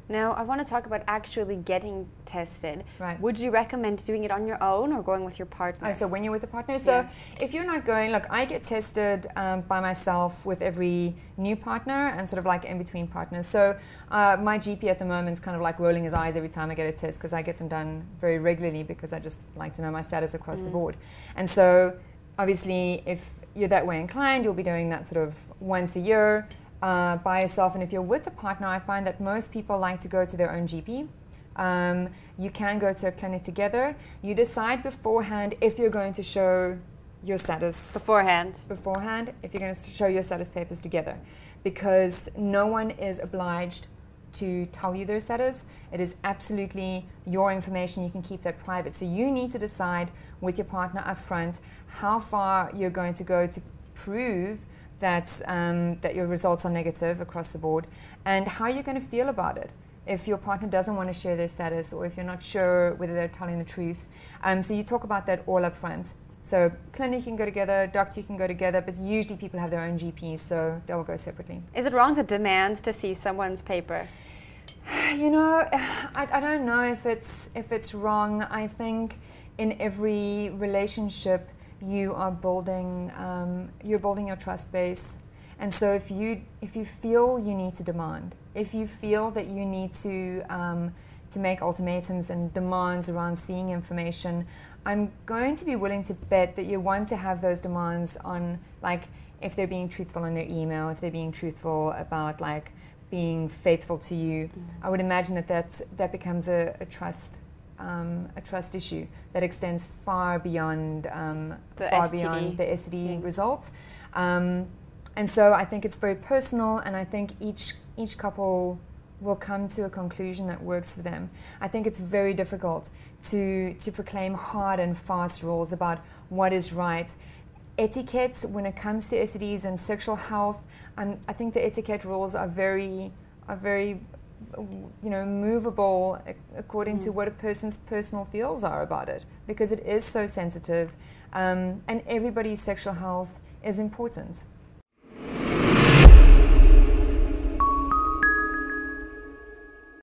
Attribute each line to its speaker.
Speaker 1: Now, I want to talk about actually getting tested.
Speaker 2: Right.
Speaker 1: Would you recommend doing it on your own or going with your partner?
Speaker 2: Oh, so when you're with a partner, so if you're not going, look, I get tested by myself with every new partner and sort of like in between partners. So my GP at the moment is kind of like rolling his eyes every time I get a test because I get them done very regularly because I just like to know my status across the board. And so obviously if you're that way inclined, you'll be doing that sort of once a year by yourself. And if you're with a partner, I find that most people like to go to their own GP. You can go to a clinic together. You decide beforehand if you're going to show your status
Speaker 1: beforehand,
Speaker 2: if you're going to show your status papers together, because no one is obliged to tell you their status. It is absolutely your information. You can keep that private. So you need to decide with your partner up front how far you're going to go to prove that that your results are negative across the board, and how you're going to feel about it if your partner doesn't want to share their status, or if you're not sure whether they're telling the truth. So you talk about that all up front. So clinic can go together, doctor can go together, but usually people have their own GPs, so they'll go separately.
Speaker 1: Is it wrong to demand to see someone's paper?
Speaker 2: You know, I don't know if it's wrong. I think in every relationship you are building your trust base. And so if you feel you need to demand, if you feel that you need to make ultimatums and demands around seeing information, I'm going to be willing to bet that you want to have those demands on, like, if they're being truthful in their email, if they're being truthful about, like, being faithful to you. I would imagine that becomes a trust issue that extends far beyond the STD results. And so I think it's very personal, and I think each couple will come to a conclusion that works for them. I think it's very difficult to proclaim hard and fast rules about what is right. Etiquette when it comes to STDs and sexual health, I think the etiquette rules are very movable according to what a person's personal feels are about it, because it is so sensitive, and everybody's sexual health is important.